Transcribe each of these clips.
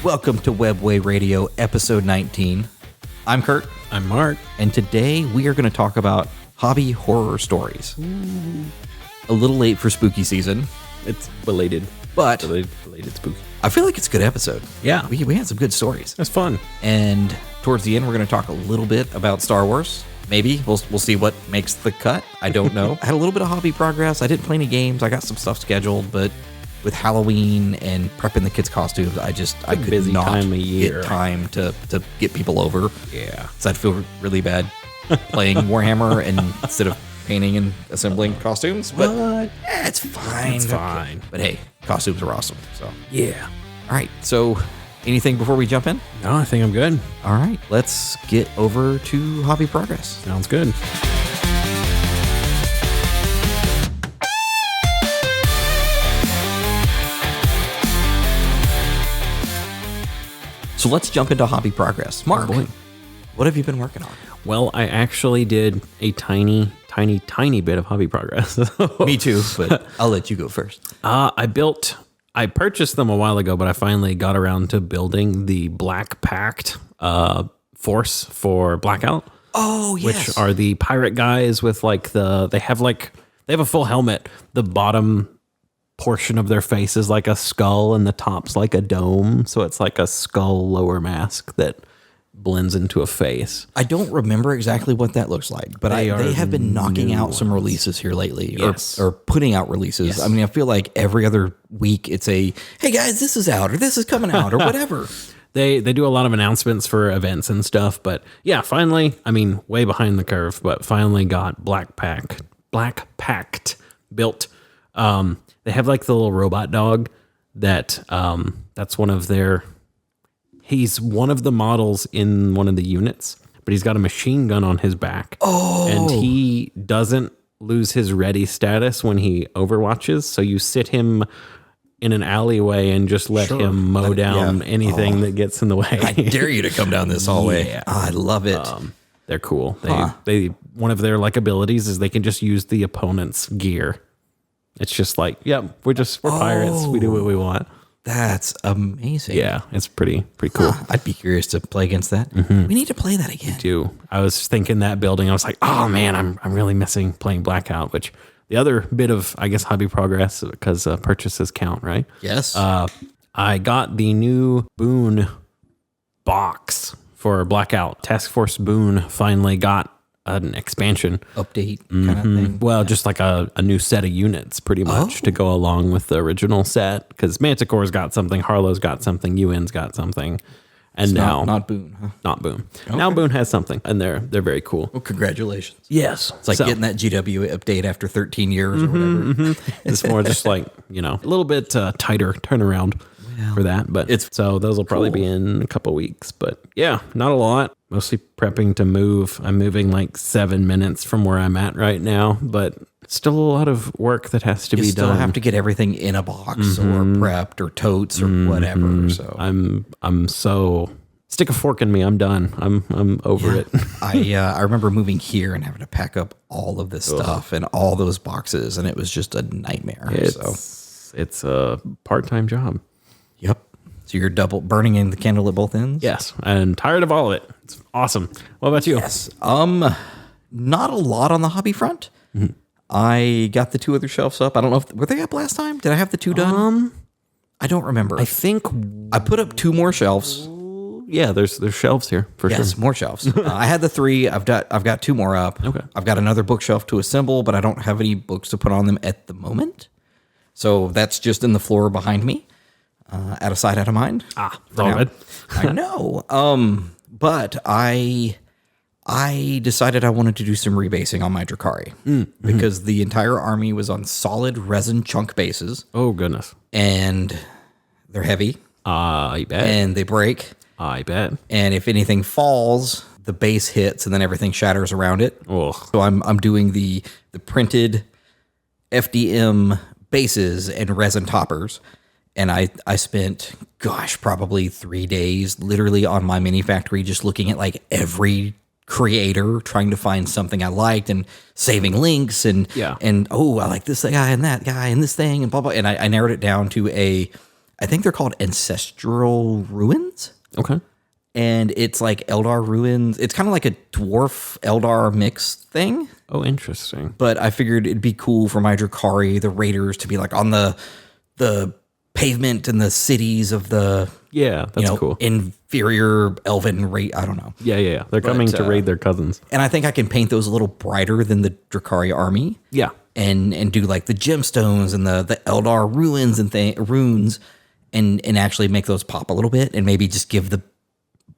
Welcome to Webway Radio, episode 19. I'm Kurt. I'm Mark. And today we are going to talk about hobby horror stories. Ooh. A little late for spooky season. It's belated. But belated spooky. I feel like it's a good episode. Yeah. We had some good stories. That's fun. And towards the end, we're going to talk a little bit about Star Wars. Maybe. We'll see what makes the cut. I don't know. I had a little bit of hobby progress. I didn't play any games. I got some stuff scheduled, but with Halloween and prepping the kids' costumes, I could busy not time of year. get time to get people over. Yeah. So I'd feel really bad playing Warhammer and instead of painting and assembling costumes. But it's fine. It's fine. But hey, costumes are awesome. So Yeah. all right. So anything before we jump in? No, I think I'm good. All right. Let's get over to hobby progress. Sounds good. So let's jump into hobby progress. Mark, boy. What have you been working on? Well, I actually did a tiny bit of hobby progress. Me too, but I'll let you go first. I purchased them a while ago, but I finally got around to building the Black Pact force for Blackout. Oh, yes. Which are the pirate guys with they have a full helmet. The bottom portion of their face is like a skull and the top's like a dome. So it's like a skull lower mask that blends into a face. I don't remember exactly what that looks like, but they have been knocking out some releases here lately, Yes. or putting out releases. Yes. I mean, I feel like every other week it's hey guys, this is out, or this is coming out, or whatever. They do a lot of announcements for events and stuff, but yeah, finally, I mean, way behind the curve, but finally got Black Pact built. They have like the little robot dog that's one of their. He's one of the models in one of the units, but he's got a machine gun on his back. Oh. And he doesn't lose his ready status when he overwatches. So you sit him in an alleyway and just let him mow down anything that gets in the way. I dare you to come down this hallway. Yeah. Oh, I love it. They're cool. They one of their abilities is they can just use the opponent's gear. It's just like, we're pirates. We do what we want. That's amazing. Yeah, it's pretty cool. I'd be curious to play against that. Mm-hmm. We need to play that again. I was thinking that building. I was like, oh man, I'm really missing playing Blackout. Which the other bit of hobby progress because purchases count, right? Yes. I got the new Boon box for Blackout. Task Force Boon finally got an expansion update kind of thing. Well, just like a new set of units pretty much to go along with the original set, because Manticore's got something, Harlow's got something, UN's got something, and it's now not Boone, huh? Not Boone. Okay. Now Boone has something, and they're very cool. Well, congratulations. Yes, it's like getting that GW update after 13 years or whatever. It's more just like a little bit tighter turnaround for that, but so those will probably be in a couple weeks. But yeah, not a lot. Mostly prepping to move. I'm moving like 7 minutes from where I'm at right now, but still a lot of work that has to be done. You still have to get everything in a box or prepped or totes or whatever. So I'm so stick a fork in me. I'm done. I'm over it. I remember moving here and having to pack up all of this stuff and all those boxes, and it was just a nightmare. It's a part-time job. Yep. So you're double burning in the candle at both ends? Yes. I'm tired of all of it. It's awesome. What about you? Yes. Not a lot on the hobby front. Mm-hmm. I got the two other shelves up. I don't know were they up last time? Did I have the two done? I don't remember. I think I put up two more shelves. Yeah, there's shelves here for sure. Yes, more shelves. I had the three. I've got two more up. Okay. I've got another bookshelf to assemble, but I don't have any books to put on them at the moment. So that's just in the floor behind me. Out of sight, out of mind. It's all good. I know. But I decided I wanted to do some rebasing on my Drukhari because the entire army was on solid resin chunk bases. Oh, goodness. And they're heavy. I bet. And they break. I bet. And if anything falls, the base hits and then everything shatters around it. Oh. So I'm doing the printed FDM bases and resin toppers. And I spent, probably 3 days literally on my mini factory just looking at like every creator, trying to find something I liked and saving links and I like this guy and that guy and this thing and blah, blah. And I narrowed it down to a I think they're called Ancestral Ruins. Okay. And it's like Eldar ruins. It's kind of like a dwarf Eldar mix thing. Oh, interesting. But I figured it'd be cool for my Drukhari, the raiders, to be like on the pavement in the cities of the That's cool. inferior elven race. I don't know. Yeah. They're coming to raid their cousins. And I think I can paint those a little brighter than the Drukhari army. Yeah. And do like the gemstones and the Eldar ruins and runes and actually make those pop a little bit and maybe just give the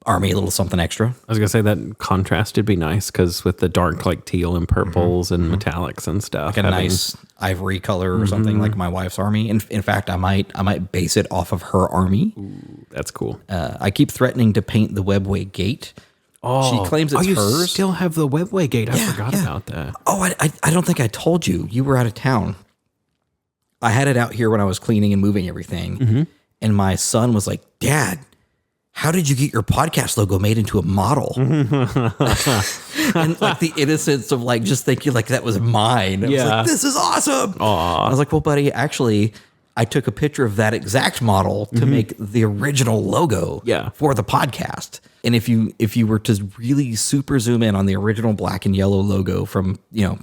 army a little something extra. I was gonna say that contrast would be nice because with the dark like teal and purples and metallics and stuff, Like a nice ivory color or something like my wife's army. In fact, I might base it off of her army. Ooh, that's cool. I keep threatening to paint the Webway gate. Oh, she claims it's you hers. Still have the Webway gate. I forgot about that. Oh, I don't think I told you. You were out of town. I had it out here when I was cleaning and moving everything, and my son was like, "Dad, how did you get your podcast logo made into a model?" And like the innocence of like just thinking like that was mine. I was like, this is awesome. I was like, well, buddy, actually, I took a picture of that exact model to make the original logo for the podcast. And if you were to really super zoom in on the original black and yellow logo from,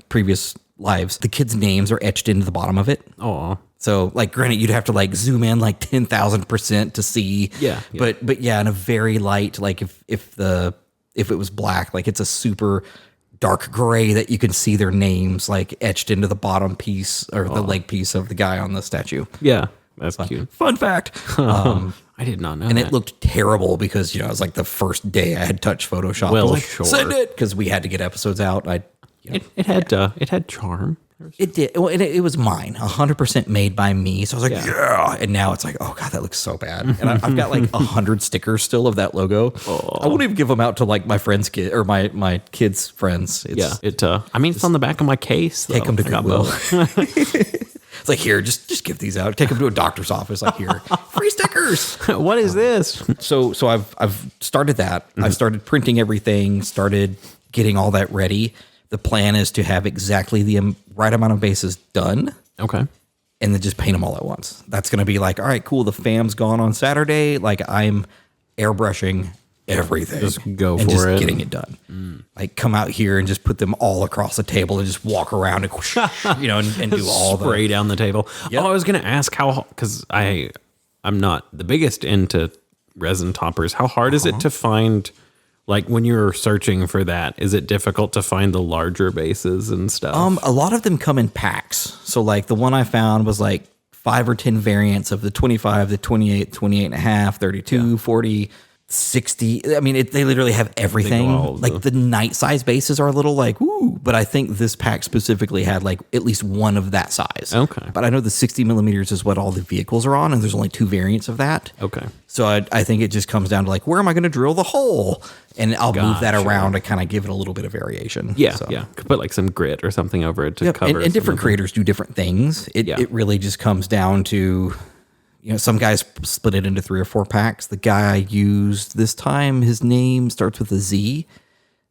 previous lives, the kids' names are etched into the bottom of it. Oh. So, like, granted, you'd have to like zoom in like 10,000% to see. Yeah. But yeah, in a very light, like if it was black, like it's a super dark gray that you can see their names like etched into the bottom piece or the leg piece of the guy on the statue. Yeah, that's cute. Fun fact. I did not know. And that. it looked terrible because it was like the first day I had touched Photoshop. Well, I was like, sure. send it because we had to get episodes out. It had charm. It did. Well, it was mine, 100% made by me. So I was like, yeah. And now it's like, oh God, that looks so bad. And I've got like 100 stickers still of that logo. I won't even give them out to like my friends' kid or my kids' friends. It's, it's on the back of my case. Take them to Goodwill. It's like, here, just give these out. Take them to a doctor's office. Like, here, free stickers. What is this? So I've started that. I've started printing everything. Started getting all that ready. The plan is to have exactly the right amount of bases done. Okay. And then just paint them all at once. That's going to be like, all right, cool. The fam's gone on Saturday. Like I'm airbrushing everything. Just go and for just it. getting it done. Like come out here and just put them all across the table and just walk around and, and do all the spray down the table. Yep. Oh, I was going to ask how, because I'm not the biggest into resin toppers. How hard is it to find? Like when you're searching for that, is it difficult to find the larger bases and stuff? A lot of them come in packs. So like the one I found was like 5 or 10 variants of the 25, the 28, 28 and a half, 32, 40, 60. I mean, they literally have everything. Like the night size bases are a little like, ooh, but I think this pack specifically had like at least one of that size. Okay. But I know the 60 millimeters is what all the vehicles are on, and there's only 2 variants of that. Okay. So I think it just comes down to like, where am I going to drill the hole? And I'll move that around to kind of give it a little bit of variation. Yeah, so. yeah. Could put like some grit or something over it to cover. And different creators do different things. It really just comes down to, some guys split it into 3 or 4 packs. The guy I used this time, his name starts with a Z,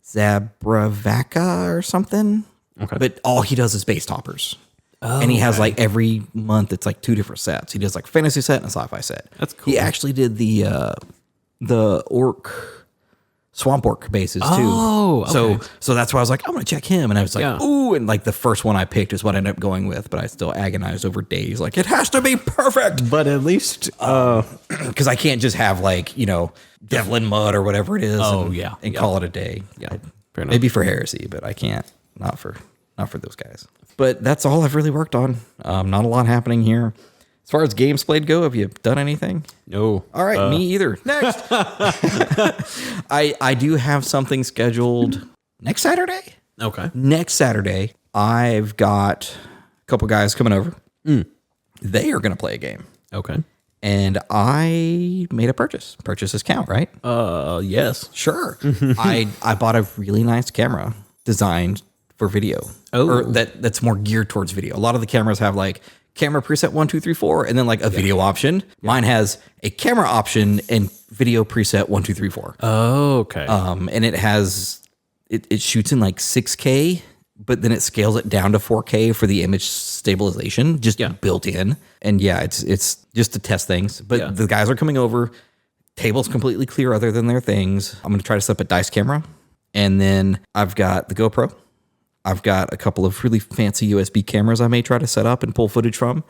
Zabravaka or something. Okay. But all he does is base toppers. And he has like every month, it's like 2 different sets. He does like a fantasy set and a sci-fi set. That's cool. He actually did the swamp orc bases too. Oh, okay. So that's why I was like, I'm gonna check him, and I was like, ooh, and like the first one I picked is what I ended up going with, but I still agonized over days, like it has to be perfect. But at least, because I can't just have like Devlin mud or whatever it is. And call it a day. Yeah, fair enough. Maybe for heresy, but I can't. Not for those guys. But that's all I've really worked on. Not a lot happening here. As far as games played go, have you done anything? No. All right, me either. Next. I do have something scheduled next Saturday. Okay. Next Saturday, I've got a couple guys coming over. They are going to play a game. Okay. And I made a purchase. Purchases count, right? Yes. Sure. I bought a really nice camera designed for video. Or that's more geared towards video. A lot of the cameras have like camera preset 1, 2, 3, 4, and then like a video option. Mine has a camera option and video preset 1, 2, 3, 4. Oh, okay. And it has it shoots in like 6K, but then it scales it down to 4K for the image stabilization, just built in. And it's just to test things. But the guys are coming over. Table's completely clear other than their things. I'm going to try to set up a dice camera. And then I've got the GoPro. I've got a couple of really fancy USB cameras I may try to set up and pull footage from.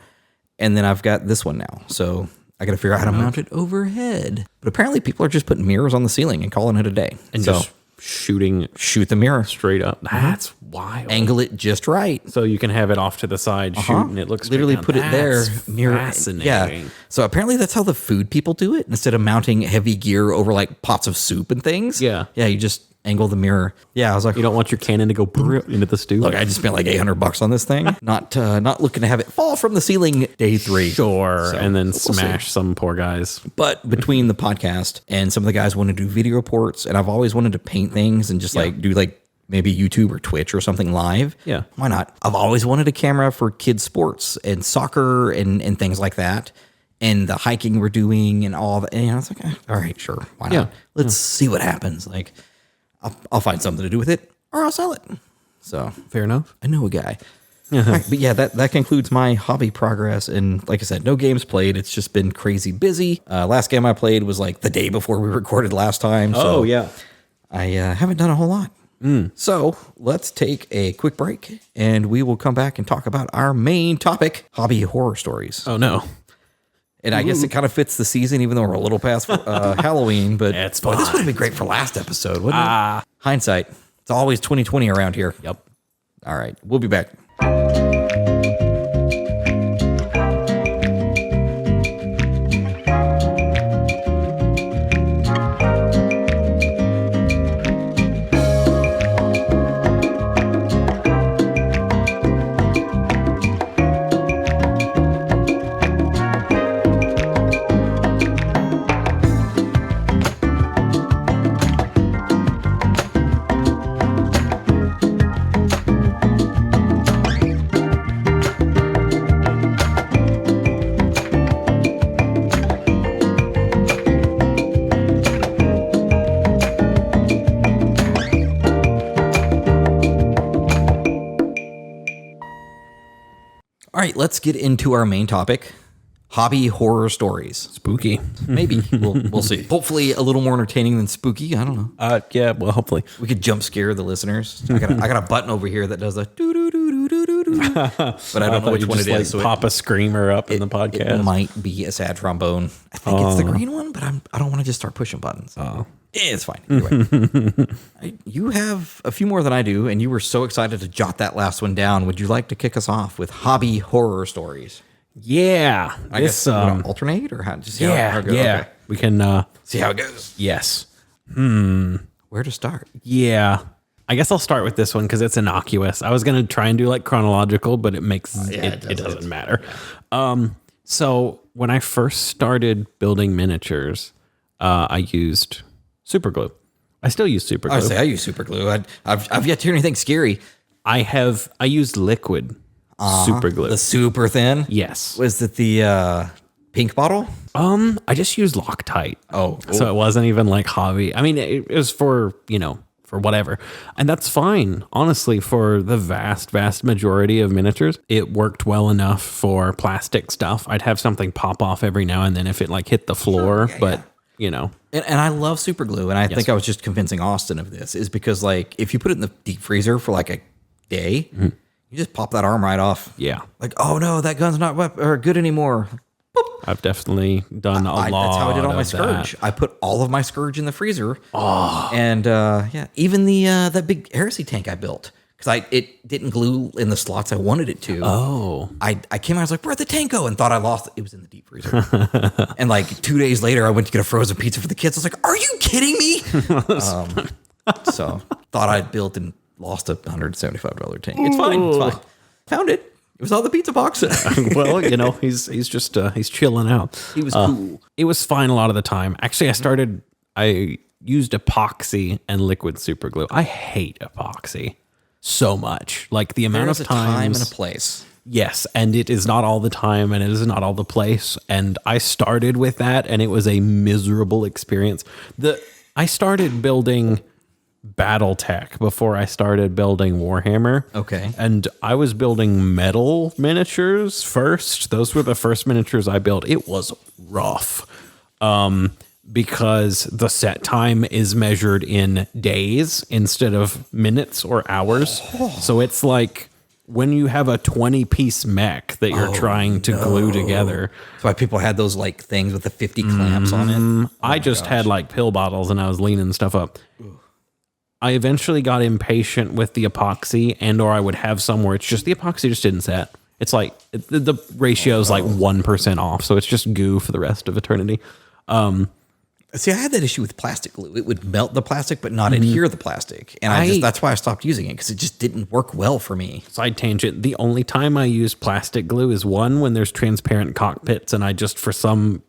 And then I've got this one now. So I got to figure out how to mount it overhead. But apparently people are just putting mirrors on the ceiling and calling it a day. And just shoot the mirror straight up. That's wild. Angle it just right. So you can have it off to the side, shoot, and it looks literally put it there. Mirror. Fascinating. Yeah. So apparently that's how the food people do it. Instead of mounting heavy gear over like pots of soup and things. Yeah. Yeah. You just angle the mirror. Yeah. I was like, you don't want your cannon to go into the stew. Look, I just spent like $800 on this thing. Not looking to have it fall from the ceiling day 3. Sure. So, and then smash some poor guys. But between the podcast and some of the guys want to do video reports, and I've always wanted to paint things and just like do like maybe YouTube or Twitch or something live. Yeah. Why not? I've always wanted a camera for kids sports and soccer and things like that. And the hiking we're doing and all that. And I was like, all right, sure. Why not? Yeah. Let's see what happens. Like, I'll find something to do with it or I'll sell it. So fair enough. I know a guy. All right, but yeah, that concludes my hobby progress. And like I said, no games played. It's just been crazy busy. Last game I played was like the day before we recorded last time. So I haven't done a whole lot. So let's take a quick break and we will come back and talk about our main topic, hobby horror stories. Oh, no. And I guess it kind of fits the season, even though we're a little past Halloween. But it's boy, this would have been great for last episode, wouldn't it? Hindsight. It's always 2020 around here. Yep. All right. We'll be back. All right, let's get into our main topic, hobby horror stories. Spooky. Maybe. We'll see. Hopefully a little more entertaining than spooky. I don't know. Yeah, well, hopefully. We could jump scare the listeners. I got a button over here that does the doo-doo-doo-doo-doo-doo. But I don't know which one it is. Like pop a screamer up in the podcast. It might be a sad trombone. I think it's the green one, but I don't want to just start pushing buttons. Oh. It's fine. Either way. You have a few more than I do, and you were so excited to jot that last one down. Would you like to kick us off with hobby horror stories? Yeah. I guess alternate or how? Just see how it goes? Yeah. Okay. We can see how it goes. Yes. Where to start? Yeah. I guess I'll start with this one because it's innocuous. I was going to try and do like chronological, but it makes it doesn't matter. Yeah. So when I first started building miniatures, I used super glue. I still use super glue. I use super glue. I've yet to hear anything scary. I used liquid super glue. The super thin? Yes. Was it the pink bottle? I just used Loctite. Oh. So it wasn't even like hobby. I mean, it was for whatever. And that's fine. Honestly, for the vast majority of miniatures, it worked well enough for plastic stuff. I'd have something pop off every now and then if it like hit the floor, you know. And I love super glue, and I think I was just convincing Austin of this, is because like if you put it in the deep freezer for like a day, you just pop that arm right off. Yeah. Like, oh no, that gun's not good anymore. Boop. I've definitely done a lot. That's how I did all my Scourge. I put all of my Scourge in the freezer. Oh. And even the that big heresy tank I built. Because it didn't glue in the slots I wanted it to. Oh. I came out, I was like, where'd the tank go? And thought I lost it. It was in the deep freezer. And like 2 days later, I went to get a frozen pizza for the kids. I was like, are you kidding me? So thought I'd built and lost a $175 tank. It's fine. Found it. It was on the pizza box. Well, he's just he's chilling out. He was cool. It was fine a lot of the time. Actually, I used epoxy and liquid super glue. I hate epoxy so much. Like the amount of times, time and a place. Yes, and it is not all the time and it is not all the place. And I started with that and it was a miserable experience. I started building BattleTech before I started building Warhammer. Okay. And I was building metal miniatures first. Those were the first miniatures I built. It was rough. Because the set time is measured in days instead of minutes or hours. So it's like when you have a 20-piece mech that you're trying to glue together. That's why people had those like things with the 50 clamps on it. I just had like pill bottles and I was leaning stuff up. I eventually got impatient with the epoxy, and or I would have some where it's just the epoxy just didn't set. It's like the ratio is like 1% off. So it's just goo for the rest of eternity. See, I had that issue with plastic glue. It would melt the plastic, but not adhere the plastic. And that's why I stopped using it, because it just didn't work well for me. Side tangent. The only time I use plastic glue is when there's transparent cockpits and I just, for some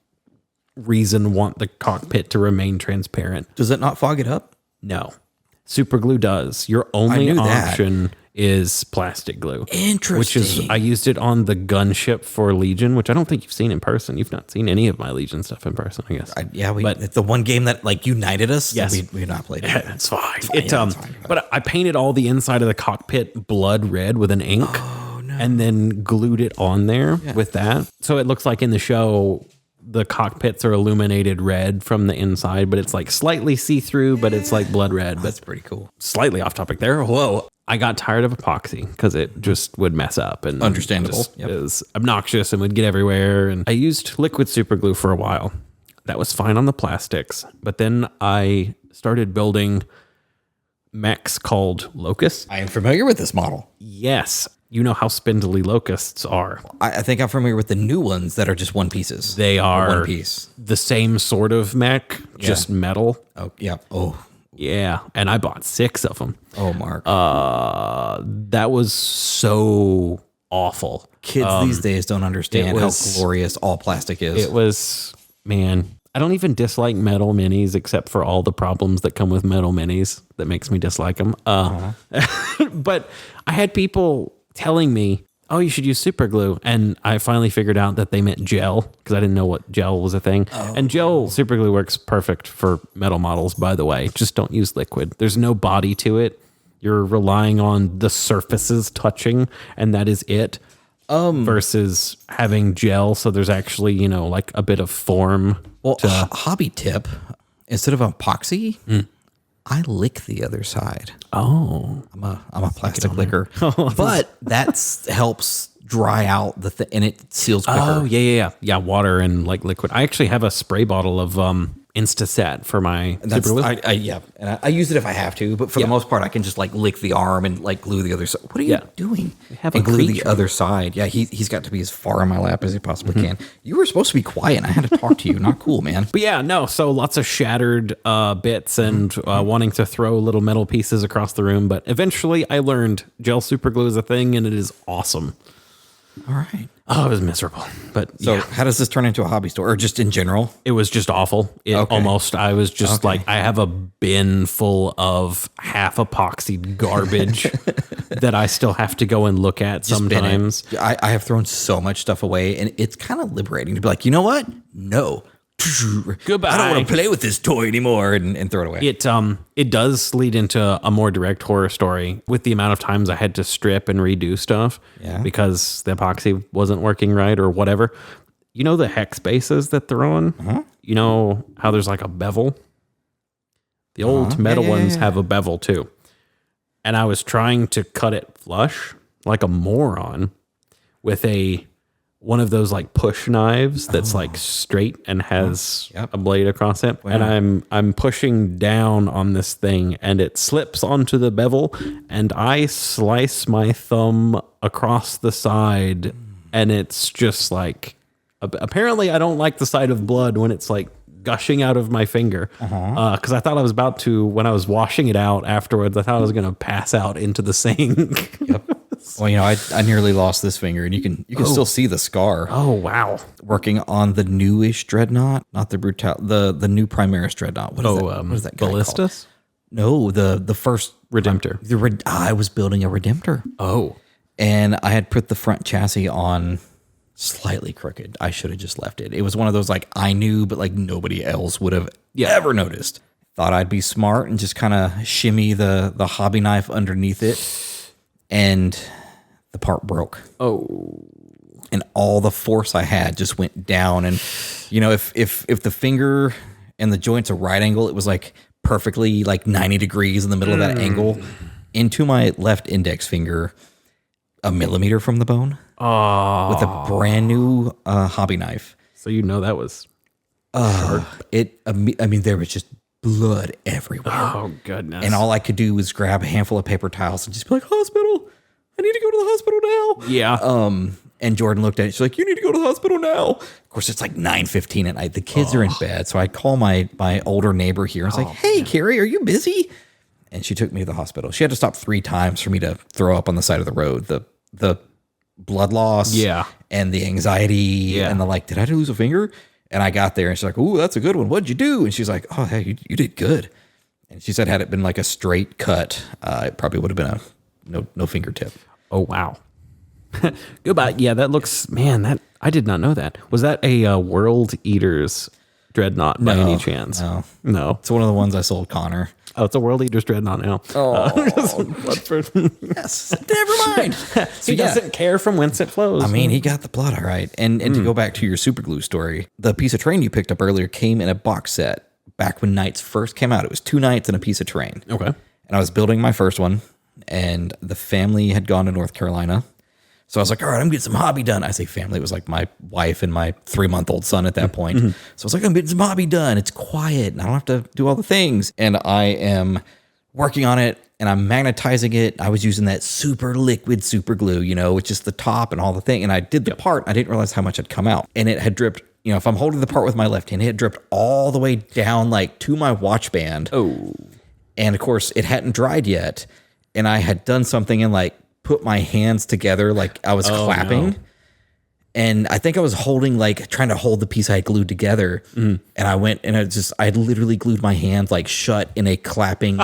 reason, want the cockpit to remain transparent. Does it not fog it up? No. Super glue does. Your only option is plastic glue. Interesting. Which is, I used it on the gunship for Legion, which I don't think you've seen in person. You've not seen any of my Legion stuff in person, I guess. It's the one game that like united us. Yes. We've not played it. Yeah, it's fine. It's fine. But I painted all the inside of the cockpit blood red with an ink. Oh, no. And then glued it on there with that. So it looks like in the show, the cockpits are illuminated red from the inside, but it's like slightly see-through, but it's like blood red. But that's pretty cool. Slightly off topic there. Whoa. I got tired of epoxy because it just would mess up, and understandable. It was obnoxious and would get everywhere. And I used liquid super glue for a while. That was fine on the plastics, but then I started building mechs called Locusts. I am familiar with this model. Yes. You know how spindly Locusts are. I think I'm familiar with the new ones that are just one pieces. They are one piece. The same sort of mech, just metal. Oh, yeah. Oh, yeah. And I bought 6 of them. Oh, Mark. That was so awful. Kids these days don't understand how glorious all plastic is. It was, man, I don't even dislike metal minis except for all the problems that come with metal minis that makes me dislike them. But I had people telling me, oh, you should use super glue. And I finally figured out that they meant gel, because I didn't know what gel was a thing. And gel super glue works perfect for metal models, by the way. Just don't use liquid. There's no body to it. You're relying on the surfaces touching, and that is it. Versus having gel, so there's actually, like a bit of form. Well, hobby tip, instead of epoxy, I lick the other side. Oh, I'm a plastic licker, but that helps dry out and it seals quicker. Oh, yeah. Water and like liquid. I actually have a spray bottle of Instaset for my super glue. And I use it if I have to, but for the most part, I can just like lick the arm and like glue the other side. What are you doing? Have and a glue creature. the other side. Yeah, he's got to be as far in my lap as he possibly can. You were supposed to be quiet. I had to talk to you. Not cool, man. But yeah, no. So lots of shattered bits and wanting to throw little metal pieces across the room. But eventually, I learned gel super glue is a thing, and it is awesome. All right. Oh, it was miserable. But so how does this turn into a hobby store, or just in general? It was just awful. I was just like, I have a bin full of half epoxied garbage that I still have to go and look at just sometimes. I have thrown so much stuff away, and it's kind of liberating to be like, you know what? No. Goodbye. I don't want to play with this toy anymore, and throw it away. It does lead into a more direct horror story with the amount of times I had to strip and redo stuff because the epoxy wasn't working right or whatever. You know the hex bases that they're on? You know how there's like a bevel? The old metal ones have a bevel too. And I was trying to cut it flush like a moron with one of those like push knives that's like straight and has a blade across it. Wow. And I'm pushing down on this thing and it slips onto the bevel and I slice my thumb across the side and it's just like, apparently I don't like the sight of blood when it's like gushing out of my finger. Because I thought I was about to, when I was washing it out afterwards, I thought I was going to pass out into the sink. Well, I nearly lost this finger, and you can still see the scar. Oh, wow. Working on the newish dreadnought, not the the new Primaris dreadnought. What is that guy Ballistus? Called? No, the first Redemptor. I was building a Redemptor. Oh. And I had put the front chassis on slightly crooked. I should have just left it. It was one of those like I knew, but like nobody else would have ever noticed. thought I'd be smart and just kind of shimmy the hobby knife underneath it, and the part broke. Oh. And all the force I had just went down. And, you know, if the finger and the joint's a right angle, it was like perfectly like 90 degrees in the middle of that angle into my left index finger, a millimeter from the bone, with a brand new hobby knife. So you know that was sharp. I mean, there was just blood everywhere. Oh, goodness. And all I could do was grab a handful of paper towels and just be like, hospital, I need to go to the hospital now. Yeah. And Jordan looked at it. She's like, you need to go to the hospital now. Of course, it's like 9:15 at night. The kids are in bed. So I call my older neighbor here. I was like, hey, Carrie, are you busy? And she took me to the hospital. She had to stop 3 times for me to throw up on the side of the road. The blood loss and the anxiety and the like, did I lose a finger? And I got there and she's like, ooh, that's a good one. What'd you do? And she's like, oh, hey, you did good. And she said, had it been like a straight cut, it probably would have been no fingertip. Oh, wow. Goodbye. Yeah, that looks, man, that I did not know that. Was that a World Eaters Dreadnought by any chance? No. It's one of the ones I sold Connor. Oh, it's a World Eaters Dreadnought now. Oh, yes. Never mind. He doesn't care from whence it flows. I mean, he got the blood all right. And to go back to your super glue story, the piece of terrain you picked up earlier came in a box set back when Knights first came out. It was 2 Knights and a piece of terrain. Okay. And I was building my first one, and the family had gone to North Carolina. So I was like, all right, I'm getting some hobby done. I say family, it was like my wife and my 3-month-old son at that point. So I was like, I'm getting some hobby done. It's quiet and I don't have to do all the things. And I am working on it and I'm magnetizing it. I was using that super liquid super glue, you know, with just the top and all the thing. And I did the part. I didn't realize how much had come out. And it had dripped, you know, if I'm holding the part with my left hand, it had dripped all the way down like to my watch band. Oh. And of course, it hadn't dried yet. And I had done something and like put my hands together like I was clapping. No. And I think I was holding, like trying to hold the piece I had glued together. And I went and I had literally glued my hands like shut in a clasping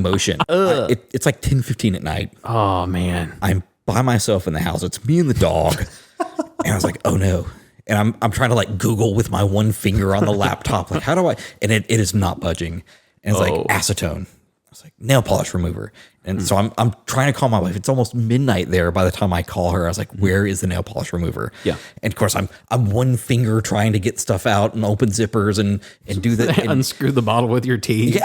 motion. It's like 10:15 at night. Oh man. I'm by myself in the house. It's me and the dog. And I was like, oh no. And I'm trying to like Google with my one finger on the laptop. Like, how do I, and it is not budging. And it's like acetone. I was like, nail polish remover. And so I'm trying to call my wife. It's almost midnight there by the time I call her. I was like, where is the nail polish remover? Yeah. And of course I'm one finger trying to get stuff out and open zippers and do that. Unscrew the bottle with your teeth.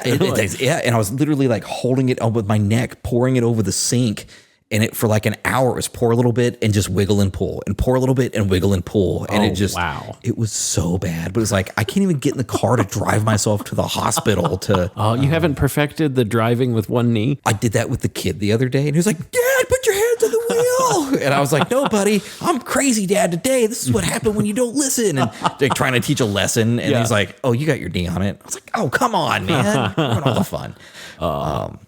Yeah. And I was literally like holding it up with my neck, pouring it over the sink. And it for like an hour, it was pour a little bit and just wiggle and pull and pour a little bit and wiggle and pull. And it was so bad. But it was like, I can't even get in the car to drive myself to the hospital to. Oh, you haven't perfected the driving with one knee? I did that with the kid the other day. And he was like, Dad, put your hands on the wheel. And I was like, no, buddy, I'm crazy, Dad, today. This is what happened when you don't listen. And like trying to teach a lesson. And he's like, oh, you got your knee on it. I was like, oh, come on, man. Ruin all the fun.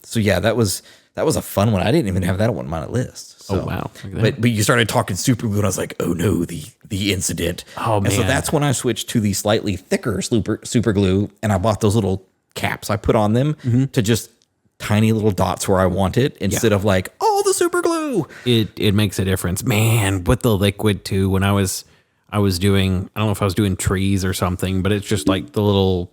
So yeah, that was a fun one. I didn't even have that on my list. So, oh, wow. But you started talking super glue, and I was like, oh, no, the incident. Oh, man. And so that's when I switched to the slightly thicker super glue, and I bought those little caps I put on them to just tiny little dots where I want it instead of like, all the super glue. It makes a difference. Man, with the liquid, too, when I was doing, I don't know if I was doing trees or something, but it's just like the little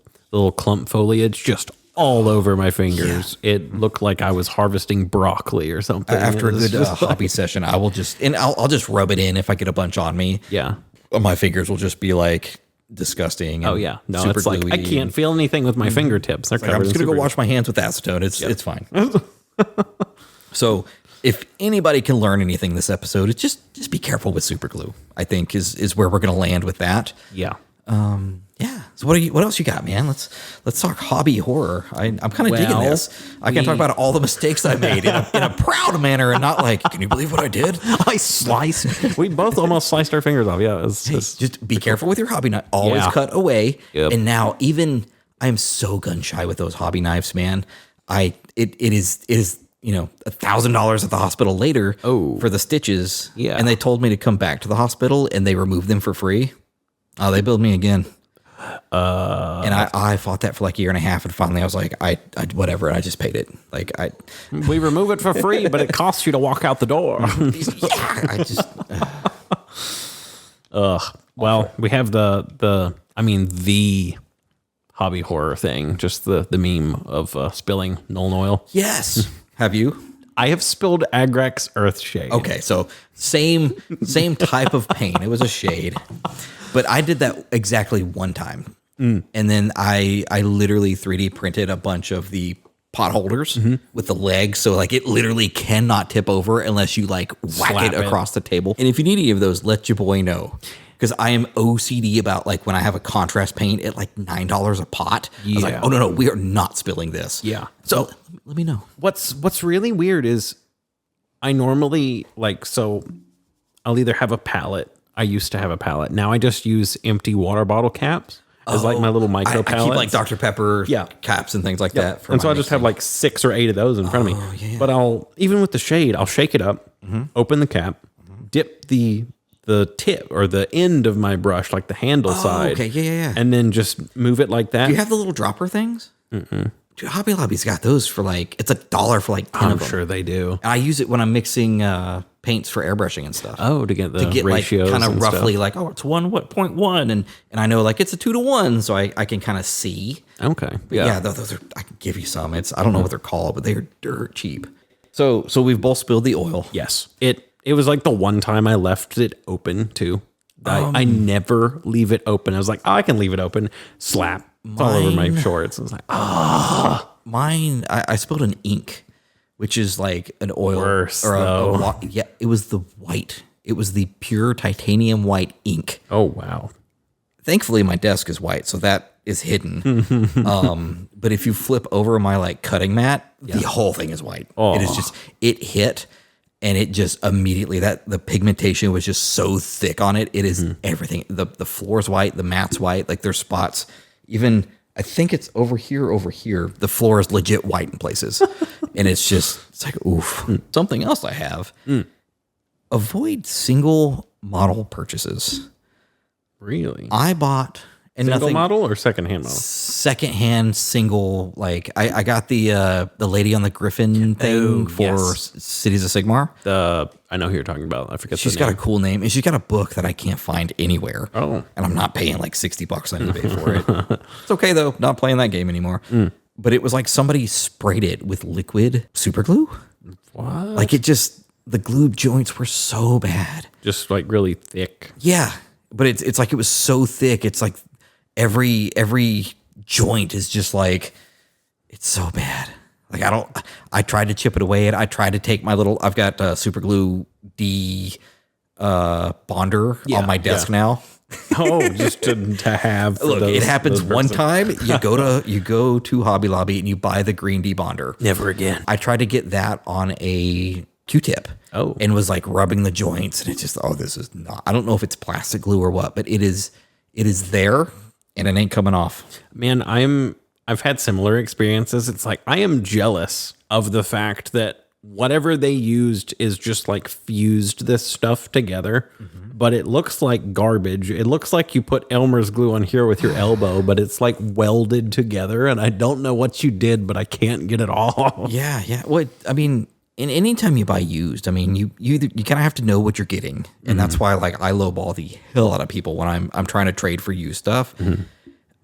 clump foliage just all over my fingers. Yeah. It looked like I was harvesting broccoli or something. After a good hobby session, I'll just rub it in if I get a bunch on me. Yeah. My fingers will just be like disgusting. Oh yeah. No, it's like I can't feel anything with my fingertips. They're covered I'm just going to go wash my hands with acetone. It's fine. So if anybody can learn anything this episode, it's just be careful with super glue, I think is where we're going to land with that. Yeah. Yeah. So what else you got, man? Let's talk hobby horror. I'm kind of digging this. I can talk about all the mistakes I made in a proud manner and not like, can you believe what I did? I sliced. We both almost sliced our fingers off. Yeah. Just be careful with your hobby knife. Always cut away. Yep. And now even I'm so gun shy with those hobby knives, man. It is $1,000 at the hospital later for the stitches. Yeah. And they told me to come back to the hospital and they removed them for free. Oh, they billed me again. And I fought that for like a year and a half, and finally I was like, I whatever, and I just paid it. Like we remove it for free, but it costs you to walk out the door. Well, we have the hobby horror thing, just the meme of spilling Nuln Oil. Yes. Have you? I have spilled Agrax Earthshade. Okay, so same type of paint. It was a shade, but I did that exactly one time, and then I literally 3D printed a bunch of the pot holders with the legs, so like it literally cannot tip over unless you like whack it across the table. And if you need any of those, let your boy know. Because I am OCD about like when I have a contrast paint at like $9 a pot. I was like, oh no, we are not spilling this. Yeah. So let me know. What's really weird is I normally so I'll either have a palette. I used to have a palette. Now I just use empty water bottle caps as like my little micro palettes. I keep like Dr. Pepper caps and things like that. And so I just have like 6 or 8 of those in front of me. Yeah. But even with the shade, I'll shake it up, open the cap, dip the tip or the end of my brush, like the handle side. Okay, yeah. And then just move it like that. Do you have the little dropper things? Mm-mm. Dude, Hobby Lobby's got those for like, it's $1 for like 10 of them. I'm sure they do. And I use it when I'm mixing paints for airbrushing and stuff. Oh, to get ratios, like kind of roughly stuff. like, oh, it's 1.1, and I know like it's a 2-to-1, so I can kind of see. Okay, but yeah, those are, I can give you some. It's I don't know what they're called, but they're dirt cheap. So we've both spilled the oil. Yes, it was like the one time I left it open too. I never leave it open. I was like, oh, I can leave it open. Slap. It's all over my shorts. I was like, Mine, I spilled an ink, which is like an oil. Worse, yeah, it was the white. It was the pure titanium white ink. Oh, wow. Thankfully, my desk is white, so that is hidden. But if you flip over my like cutting mat, the whole thing is white. Oh. It is just, it hit. And it just immediately, the pigmentation was just so thick on it. It is everything. The floor's white, the mat's white. Like there's spots. Even I think it's over here. The floor is legit white in places, and it's like oof. Something else I have: avoid single model purchases. Really? I bought single model or secondhand model? Secondhand single. Like I got the lady on the Griffin thing for Cities of Sigmar. I know who you're talking about. I forget. She's got a cool name, and she's got a book that I can't find anywhere. Oh, and I'm not paying like $60 on eBay for it. It's okay though. Not playing that game anymore. But it was like somebody sprayed it with liquid super glue. What? Like the glue joints were so bad. Just like really thick. Yeah, but it's like it was so thick. It's like every joint is just like, it's so bad. Like I tried to chip it away, and I tried to take my I've got super glue D bonder on my desk now. Oh, just to have. Look, it happens one time. You go to Hobby Lobby and you buy the green D bonder. Never again. I tried to get that on a Q-tip. Oh, and was like rubbing the joints, and it's just this is not. I don't know if it's plastic glue or what, but it is there. And it ain't coming off. Man, I've had similar experiences. It's like I am jealous of the fact that whatever they used is just like fused this stuff together, but it looks like garbage. It looks like you put Elmer's glue on here with your elbow, but it's like welded together, and I don't know what you did, but I can't get it off. Yeah. Well, I mean, anytime you buy used, I mean, you kind of have to know what you're getting, and that's why like I lowball the hell out of people when I'm trying to trade for used stuff.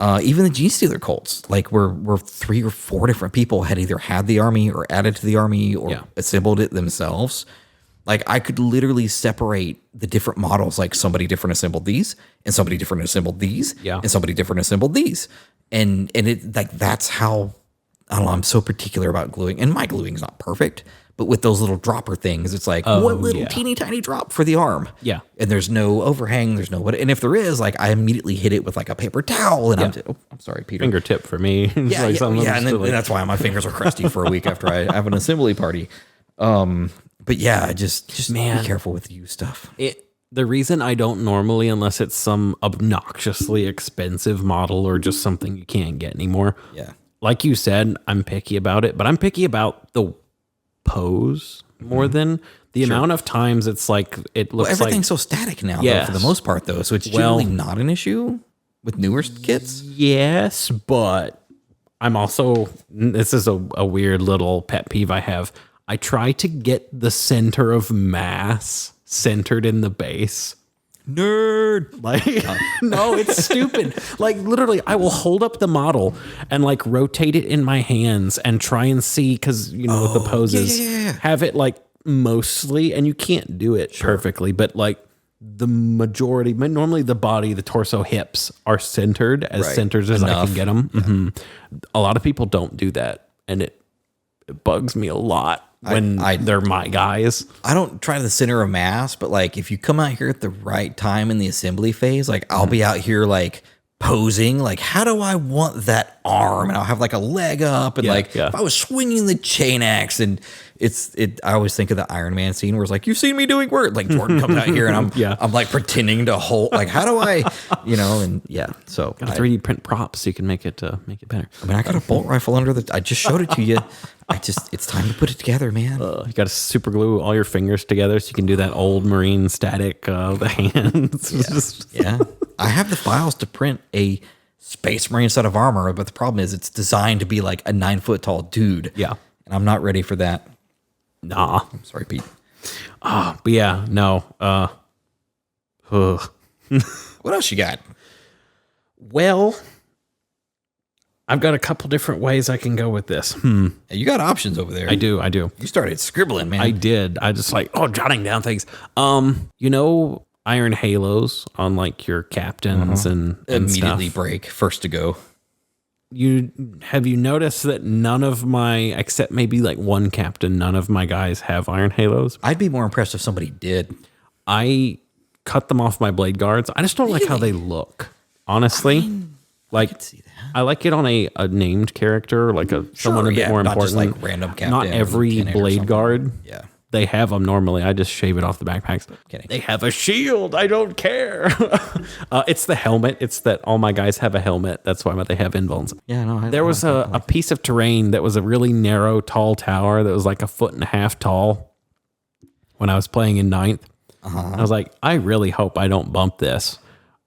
Even the G Stealer Colts, like were 3 or 4 different people had either had the army or added to the army or assembled it themselves. Like I could literally separate the different models. Like somebody different assembled these, and somebody different assembled these, and somebody different assembled these, and it like that's how. I don't know. I'm so particular about gluing, and my gluing is not perfect. But with those little dropper things, it's like one little teeny tiny drop for the arm. Yeah. And there's no overhang. There's no what. And if there is, like I immediately hit it with like a paper towel. And I'm sorry, Peter. Fingertip for me. And that's why my fingers are crusty for a week after I have an assembly party. But yeah, just be careful with used stuff. The reason I don't normally, unless it's some obnoxiously expensive model or just something you can't get anymore. Yeah. Like you said, I'm picky about it, but I'm picky about the pose more than the amount of times it's like it looks like everything's so static now though, for the most part though, so it's generally not an issue with newer kits. Yes, but I'm also, this is a weird little pet peeve I have. I try to get the center of mass centered in the base. nerd. Like, no, it's stupid. Like, literally, I will hold up the model and like rotate it in my hands and try and see, because with the poses, have it like mostly, and you can't do it perfectly, but like the majority, normally the body, the torso, hips are centered as centered as I can get them. A lot of people don't do that, and it bugs me a lot when they're my guys. I don't try to center of mass, but like if you come out here at the right time in the assembly phase, like I'll be out here like posing, like how do I want that arm, and I'll have like a leg up, and if I was swinging the chain axe, and I always think of the Iron Man scene where it's like, you've seen me doing work, like Jordan comes out here and I'm like pretending to hold, like how do I, so got 3D print props so you can make it better. I mean, I got a bolt rifle under I just showed it to you. It's time to put it together, man. You got to super glue all your fingers together so you can do that old Marine static, the hands. I have the files to print a Space Marine set of armor, but the problem is it's designed to be like a 9 foot tall dude. Yeah. And I'm not ready for that. Nah. I'm sorry, Pete. But yeah, no. What else you got? Well, I've got a couple different ways I can go with this. You got options over there. I do. You started scribbling, man. I did. I just jotting down things. Iron halos on like your captains and immediately stuff. break, first to go. Have you noticed that none of my, except maybe like one captain, none of my guys have iron halos? I'd be more impressed if somebody did. I cut them off my blade guards. I just don't like how they look, honestly. I could see that. I like it on a named character, like someone a bit more important. Just like random captain. Not every blade guard. Yeah. They have them normally. I just shave it off the backpacks. Kidding. They have a shield. I don't care. It's the helmet. It's that all my guys have a helmet. That's why they have invulns. Yeah, no. There was a piece of terrain that was a really narrow, tall tower that was like 1.5 feet tall when I was playing in 9th. I was like, I really hope I don't bump this.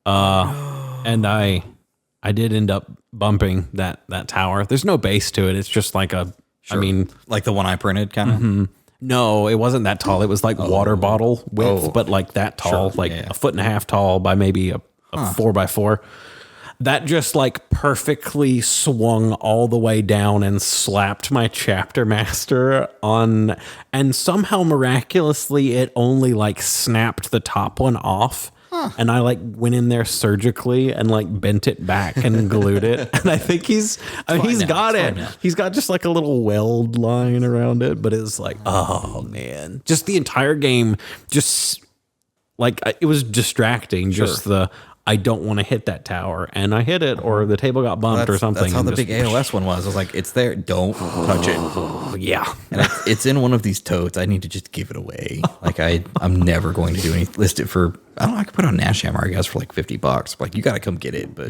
And I did end up bumping that tower. There's no base to it. It's just like I mean, like the one I printed, kind of. No, it wasn't that tall. It was like water bottle width, but like that tall, like 1.5 feet tall by maybe a 4x4. That just like perfectly swung all the way down and slapped my chapter master on, and somehow miraculously it only like snapped the top one off. And I like went in there surgically and like bent it back and glued it. And I think he's got it. He's got just like a little weld line around it, but it's like, oh man, just the entire game, just like it was distracting. Just I don't want to hit that tower, and I hit it, or the table got bumped or something. That's how the big AOS one was. I was like, it's there. Don't touch it. Yeah. And it's in one of these totes. I need to just give it away. Like I'm never going to do any list it for, I don't know, I could put on Nash Hammer, I guess, for like $50. Like, you got to come get it. But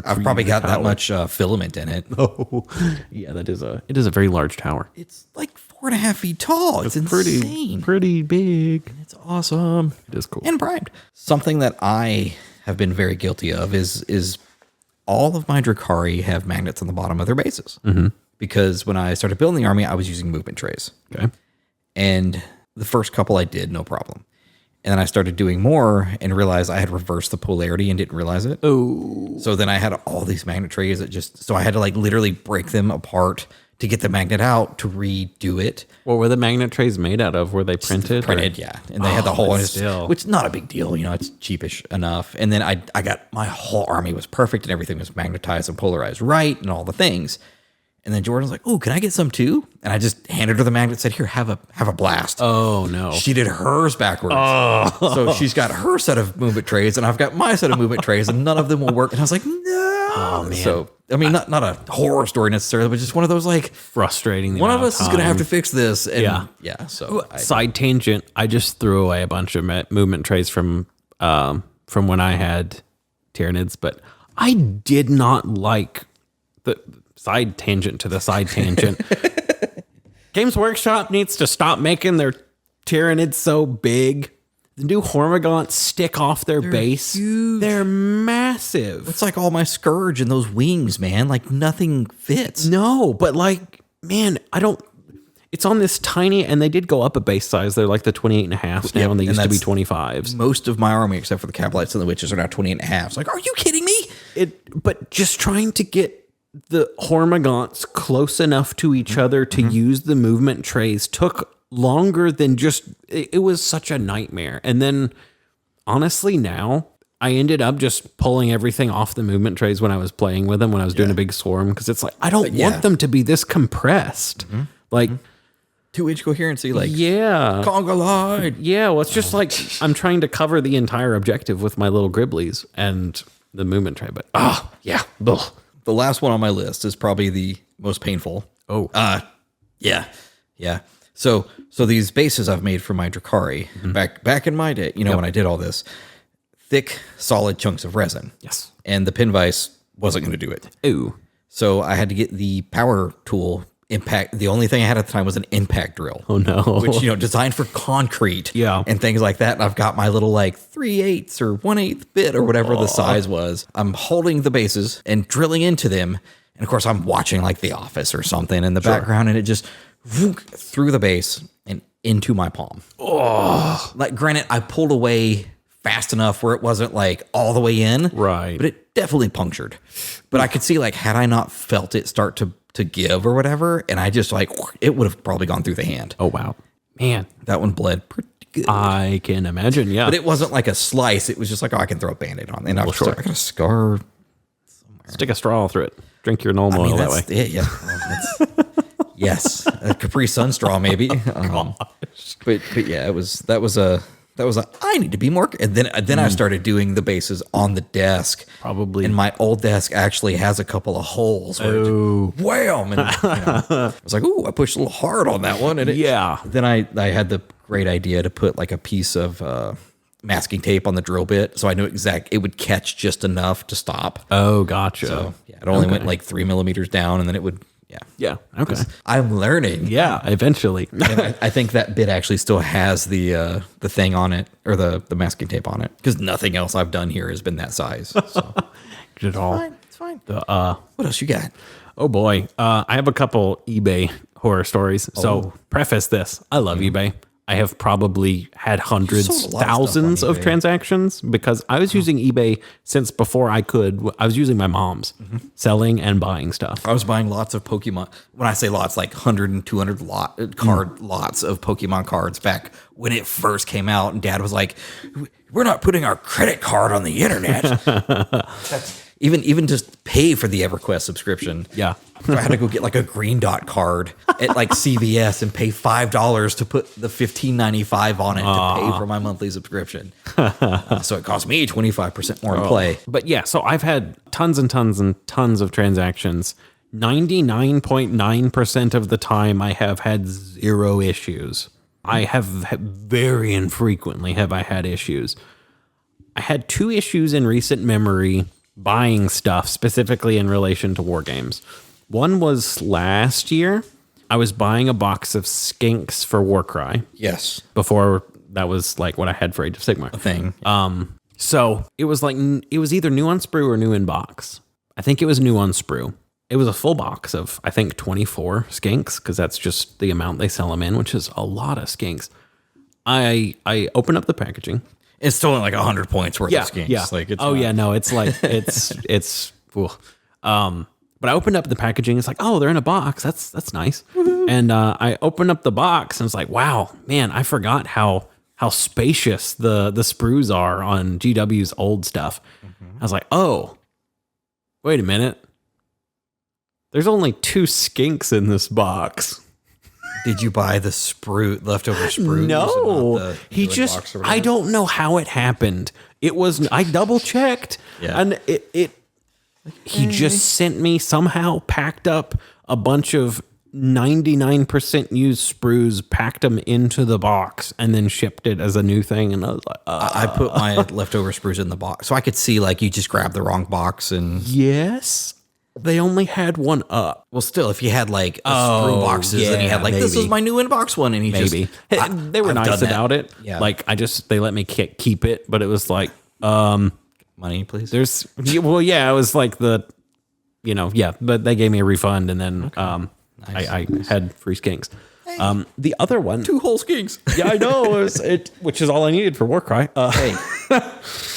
I've probably got that much filament in it. Oh, yeah, it is a very large tower. It's like 4.5 feet tall. It's insane. Pretty big. It's awesome. It is cool. And primed. Something that I have been very guilty of is all of my Drukhari have magnets on the bottom of their bases. Because when I started building the army, I was using movement trays. Okay. And the first couple I did, no problem. And then I started doing more and realized I had reversed the polarity and didn't realize it. Oh. So then I had all these magnet trays so I had to like literally break them apart to get the magnet out to redo it. What were the magnet trays made out of? Were they printed? Printed, yeah. And they had the whole, which is not a big deal. It's cheapish enough. And then I got, my whole army was perfect and everything was magnetized and polarized right and all the things. And then Jordan's like, "Oh, can I get some too?" And I just handed her the magnet, said, "Here, have a blast." Oh no! She did hers backwards. Oh. So she's got her set of movement trays, and I've got my set of movement trays, and none of them will work. And I was like, "No!" Oh man! So I mean, not a horror story necessarily, but just one of those like frustrating. One of us is going to have to fix this. And yeah. So side tangent. I just threw away a bunch of movement trays from when I had Tyranids, but I did not like the side tangent to the side tangent. Games Workshop needs to stop making their Tyranids so big. The new Hormagaunts stick off their base. Huge. They're massive. It's like all my Scourge and those wings, man. Like nothing fits. No, but like, man, it's on this tiny, and they did go up a base size. They're like the 28.5s now, and they used to be 25s. Most of my army, except for the Capelites and the Witches, are now 28.5s. Like, are you kidding me? But just trying to get the Hormagaunts close enough to each other to use the movement trays took longer than just, it was such a nightmare. And then, honestly, now, I ended up just pulling everything off the movement trays when I was playing with them, when I was doing a big swarm, because it's like, I don't want them to be this compressed. Like, 2-inch coherency, like, yeah. conga line. Yeah, well, it's just like I'm trying to cover the entire objective with my little Griblies and the movement tray. But, yeah. Ugh. The last one on my list is probably the most painful. Oh. Yeah. So these bases I've made for my Drukhari back in my day, when I did all this, thick, solid chunks of resin. Yes. And the pin vise wasn't going to do it. Ooh. So I had to get the power tool impact. The only thing I had at the time was an impact drill. Oh no. Which, designed for concrete. Yeah. And things like that. And I've got my little 3/8 or 1/8 bit or whatever the size was. I'm holding the bases and drilling into them. And of course I'm watching The Office or something in the background, and it just through the base and into my palm. Oh. Granted, I pulled away fast enough where it wasn't all the way in. Right. But it definitely punctured. But I could see had I not felt it start to give or whatever, and I just it would have probably gone through the hand. Oh wow. Man. That one bled pretty good. I can imagine, yeah. But it wasn't a slice. It was just I can throw a Band-Aid on. And I got a scar somewhere. Stick a straw through it. Drink your normal oil that way. It, yeah. Yes. A Capri Sun straw maybe. But yeah, that was a I need to be more. And then I started doing the bases on the desk. Probably. And my old desk actually has a couple of holes. Wham! And I was like, ooh, I pushed a little hard on that one. And then I had the great idea to put a piece of masking tape on the drill bit, so I knew it would catch just enough to stop. Oh, gotcha. So yeah, it only went 3 millimeters down, and then it would. Yeah. Okay. I'm learning. Yeah. Eventually. And I think that bit actually still has the thing on it, or the masking tape on it, because nothing else I've done here has been that size. So Good at all. it's fine. What else you got? Oh boy. I have a couple eBay horror stories. So preface this. I love eBay. I have probably had hundreds, thousands of transactions, because I was using eBay since before I could. I was using my mom's, selling and buying stuff. I was buying lots of Pokemon. When I say lots, 100 and 200 lots of Pokemon cards back when it first came out. And Dad was like, we're not putting our credit card on the internet. Even just pay for the EverQuest subscription. Yeah. So I had to go get a green dot card at CVS and pay $5 to put the $15.95 on it to pay for my monthly subscription. So it cost me 25% more to play. But yeah, so I've had tons and tons and tons of transactions. 99.9% of the time I have had zero issues. I have very infrequently have I had issues. I had 2 issues in recent memory buying stuff, specifically in relation to war games. One was last year. I was buying a box of skinks for Warcry. Yes. Before that was what I had for Age of Sigmar. A thing. So it was it was either new on sprue or new in box. I think it was new on sprue. It was a full box of, I think, 24 skinks, because that's just the amount they sell them in, which is a lot of skinks. I open up the packaging. It's still only 100 points worth of skinks. Yeah. It's but I opened up the packaging. It's they're in a box. That's nice. And I opened up the box, and it's wow, man, I forgot how spacious the sprues are on GW's old stuff. I was oh, wait a minute. There's only 2 skinks in this box. Did you buy the leftover sprue? No, I don't know how it happened. It was, I double checked, and he just sent me, somehow packed up a bunch of 99% used sprues, packed them into the box, and then shipped it as a new thing. And I was I put my leftover sprues in the box, so I could see you just grabbed the wrong box and. Yes. They only had one up. Well, still, if you had sprue boxes and you had this is my new inbox one, and he maybe they were nice about it. Yeah, they let me keep it, but it was money, please. It was but they gave me a refund, and then I had free skinks. The other one, 2 whole skinks. yeah, I know, which is all I needed for Warcry. Hey,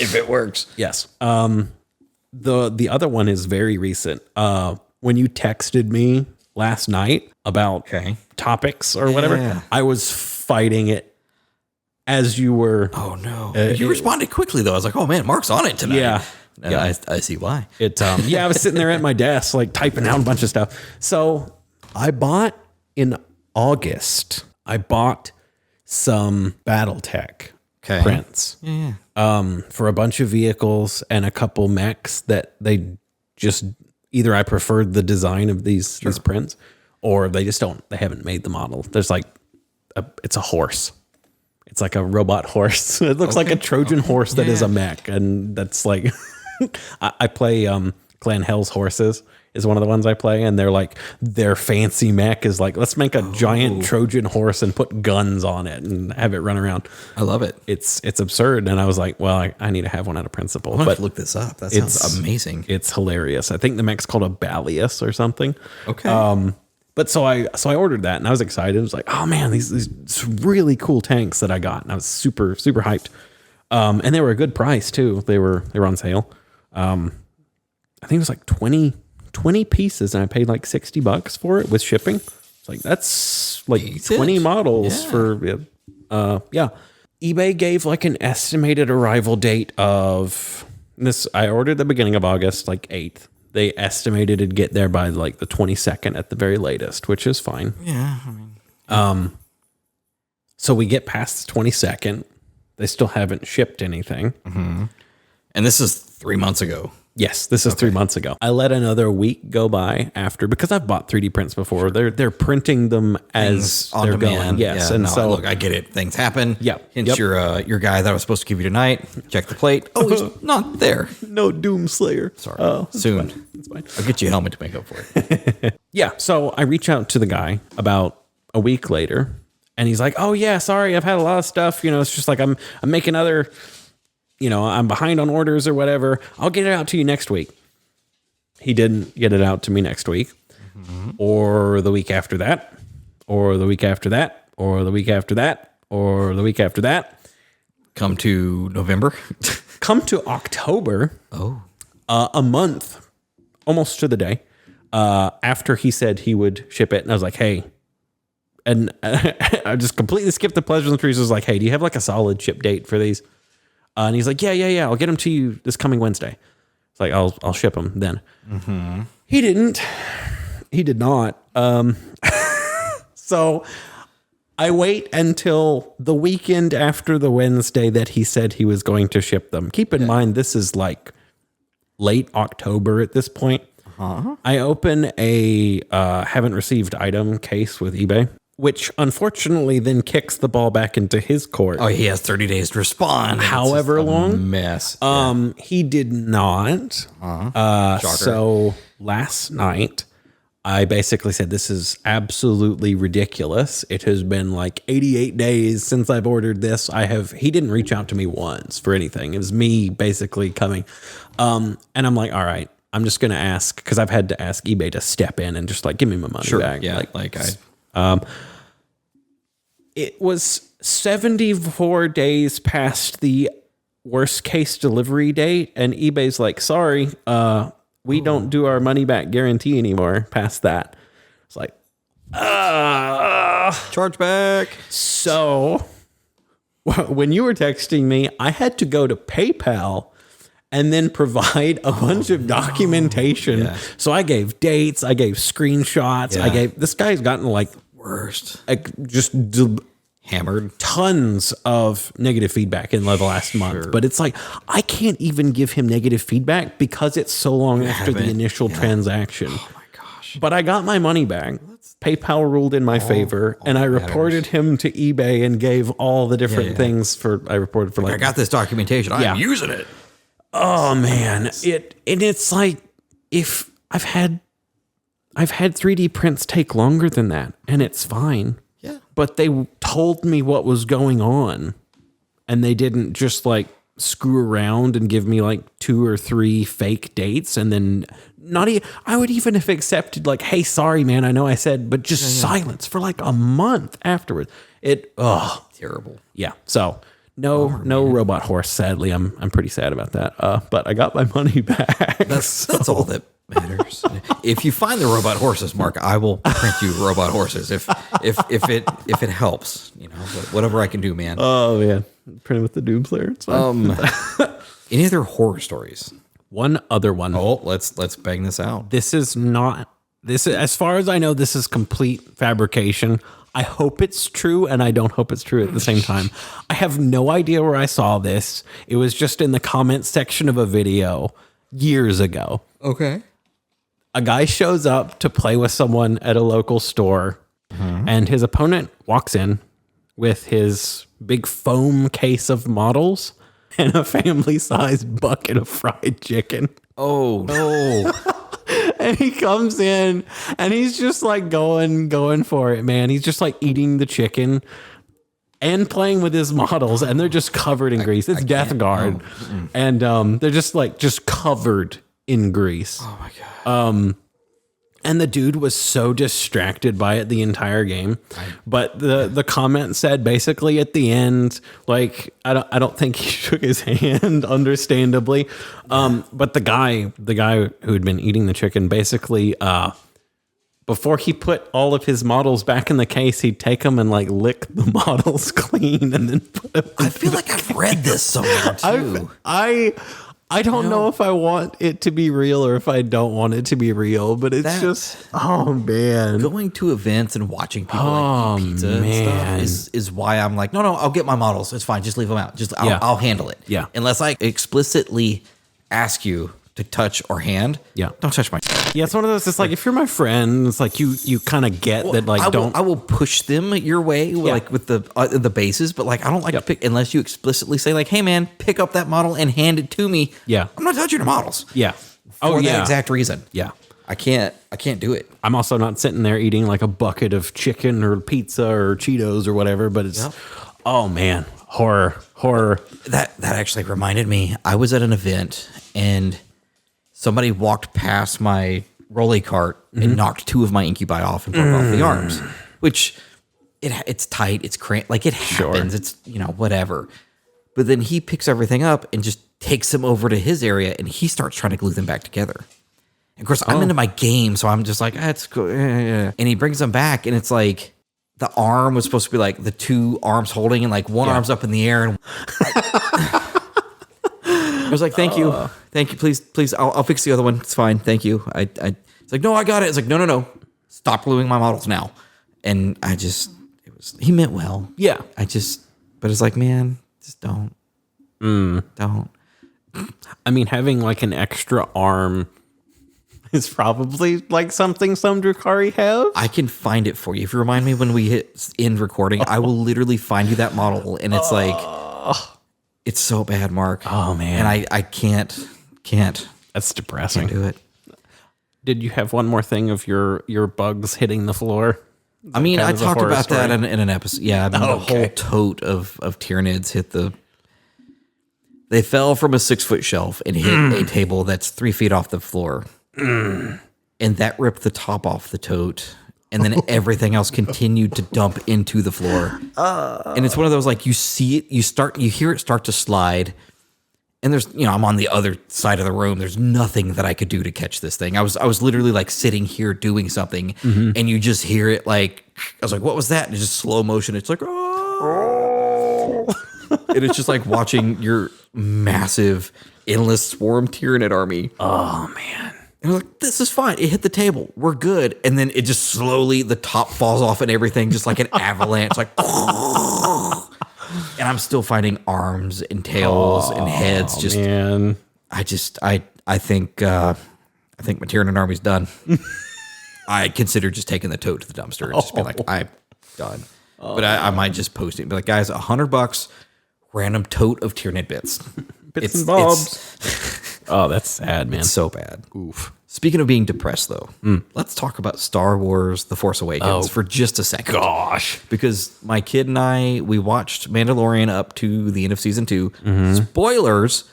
if it works. Yes. The other one is very recent. When you texted me last night about topics or whatever, Yeah. I was fighting it as you were. Oh no! You responded quickly though. I was like, "Oh man, Mark's on it tonight." Yeah. And I see why. I was sitting there at my desk, like typing out a bunch of stuff. So I bought in August. I bought some BattleTech prints for a bunch of vehicles and a couple mechs that they just either I preferred the design of these prints or they just they haven't made the model. There's like it's a horse. It's like a robot horse. It looks like a Trojan horse that is a mech. And that's like, I play Clan Hell's Horses is one of the ones I play. And they're like, their fancy mech is like, let's make a giant Trojan horse and put guns on it and have it run around. I love it. It's absurd. And I was like, well, I need to have one out of principle. But look this up. That sounds amazing. It's hilarious. I think the mech's called a Balius or something. Okay. But so I ordered that and I was excited. I was like, oh man, these really cool tanks that I got. And I was super, super hyped. And they were a good price too. They were on sale. I think it was like 20 pieces and I paid like $60 for it with shipping. It's like, that's like 20 models for, eBay gave like an estimated arrival date of this. I ordered the beginning of August, like 8th. They estimated it'd get there by like the 22nd at the very latest, which is fine. Yeah. I mean, so we get past the 22nd. They still haven't shipped anything. Mm-hmm. And this is 3 months ago. Yes, this is 3 months ago. I let another week go by after because I've bought 3D prints before. They're printing them as on they're demand. going. Yes, Yeah, and no, so look, I get it. Things happen. Yep. Hence your guy that I was supposed to give you tonight. Check the plate. Oh, he's not there. no Doomslayer. Sorry. Soon. It's fine. I'll get you a helmet to make up for it. Yeah. So I reach out to the guy about a week later, and he's like, "Oh yeah, sorry, I've had a lot of stuff. It's just like I'm making other, I'm behind on orders or whatever. I'll get it out to you next week." He didn't get it out to me next week, or the week after that, or the week after that, or the week after that, or the week after that. Come to November. Come to October. Oh. A month, almost to the day, after he said he would ship it. And I was like, hey, and I just completely skipped the pleasantries. I was like, hey, do you have like a solid ship date for these? And he's like, yeah. I'll get them to you this coming Wednesday. It's like, I'll ship them then. Mm-hmm. He didn't. He did not. So I wait until the weekend after the Wednesday that he said he was going to ship them. Keep in mind, this is like late October at this point. Uh-huh. I open a haven't received item case with eBay, which unfortunately then kicks the ball back into his court. Oh, he has 30 days to respond. However long. Mess. He did not. So last night, I basically said, this is absolutely ridiculous. It has been like 88 days since I've ordered this. He didn't reach out to me once for anything. It was me basically coming. And I'm like, all right, I'm just going to ask, because I've had to ask eBay to step in and just like, give me my money back. Yeah. It was 74 days past the worst case delivery date. And eBay's like, sorry, we don't do our money back guarantee anymore past that. It's like, charge back. So when you were texting me, I had to go to PayPal and then provide a bunch of documentation. Yeah. So I gave dates, I gave screenshots, this guy's gotten like worst, just hammered tons of negative feedback in the last month. But it's like, I can't even give him negative feedback because it's so long after the initial transaction. Oh my gosh. But I got my money back. PayPal ruled in my favor, and I reported him to eBay and gave all the different things I reported for I got this documentation. I'm using it. Oh man. It's like, if I've had 3D prints take longer than that, and it's fine. Yeah. But they told me what was going on, and they didn't just like screw around and give me like 2 or 3 fake dates, and then I would even have accepted like, hey, sorry, man, I know I said, but just silence for like a month afterwards. Terrible. Yeah. So no robot horse. Sadly, I'm pretty sad about that. But I got my money back. That's all that matters. If you find the robot horses, Mark, I will print you robot horses if it helps. But whatever I can do, man. Oh man, print with the Doom Slayer. It's fine. Any other horror stories? One other one. Oh, let's bang this out. This is as far as I know, this is complete fabrication. I hope it's true, and I don't hope it's true at the same time. I have no idea where I saw this. It was just in the comment section of a video years ago. Okay. A guy shows up to play with someone at a local store, and his opponent walks in with his big foam case of models and a family-sized bucket of fried chicken. Oh, no. And he comes in and he's just like going for it, man. He's just like eating the chicken and playing with his models, and they're just covered in grease. It's Death Guard. No. And they're just covered in grease. Oh my God. And the dude was so distracted by it the entire game. But the comment said basically at the end, like, I don't think he shook his hand, understandably. But the guy who had been eating the chicken, basically, before he put all of his models back in the case, he'd take them and like lick the models clean and then put them. I feel like I've read this somewhere too. I don't know if I want it to be real or if I don't want it to be real, but it's just, oh man. Going to events and watching people like eat pizza and stuff is why I'm like, no, I'll get my models. It's fine. Just leave them out. I'll handle it. Yeah. Unless I explicitly ask you to touch or hand. Yeah. Don't touch my. Yeah, it's one of those. It's like if you're my friend, it's like you kind of get that. Like, I will push them your way, like with the bases, but like I don't like to pick unless you explicitly say like, hey man, pick up that model and hand it to me. Yeah, I'm not touching the models. Yeah. For that exact reason. Yeah. I can't do it. I'm also not sitting there eating like a bucket of chicken or pizza or Cheetos or whatever. But it's oh man, horror. That actually reminded me. I was at an event and somebody walked past my rolly cart and knocked 2 of my incubi off and broke off the arms, which it's tight. It's cramped. Like it happens. It's, whatever. But then he picks everything up and just takes them over to his area and he starts trying to glue them back together. And of course, I'm into my game. So I'm just like, it's cool. And he brings them back and it's like the arm was supposed to be like the 2 arms holding and like one arm's up in the air. And I was like, thank you, please, I'll fix the other one. It's fine, thank you. It's like, no, I got it. It's like, no, stop gluing my models now. And he meant well. Yeah, but it's like, man, just don't. Don't. I mean, having like an extra arm is probably like something some Drukhari have. I can find it for you if you remind me when we hit end recording. I will literally find you that model, and it's like. It's so bad, Mark. Oh man, and I can't. That's depressing. Can't do it. Did you have one more thing of your bugs hitting the floor? I mean, I talked about that in an episode. Yeah, I mean, the whole tote of Tyranids hit the. They fell from a 6-foot shelf and hit a table that's 3 feet off the floor, and that ripped the top off the tote. And then everything else continued to dump into the floor. And it's one of those, like, you see it, you hear it start to slide. And there's, I'm on the other side of the room. There's nothing that I could do to catch this thing. I was literally like sitting here doing something and you just hear it like, I was like, what was that? And it's just slow motion. It's like, oh. And it's just like watching your massive endless swarm Tyranid army. Oh man. And I was like, this is fine. It hit the table. We're good. And then it just slowly, the top falls off and everything, just like an avalanche. Like, and I'm still finding arms and tails and heads. Just, man. I think my Tyraniid army's done. I consider just taking the tote to the dumpster and just be like, I'm done. But I might just post it and be like, guys, $100, random tote of Tyraniid bits. Bits and bobs. Oh, that's sad, man. It's so bad. Oof. Speaking of being depressed, though, let's talk about Star Wars The Force Awakens for just a second. Gosh. Because my kid and I, we watched Mandalorian up to the end of season 2. Spoilers,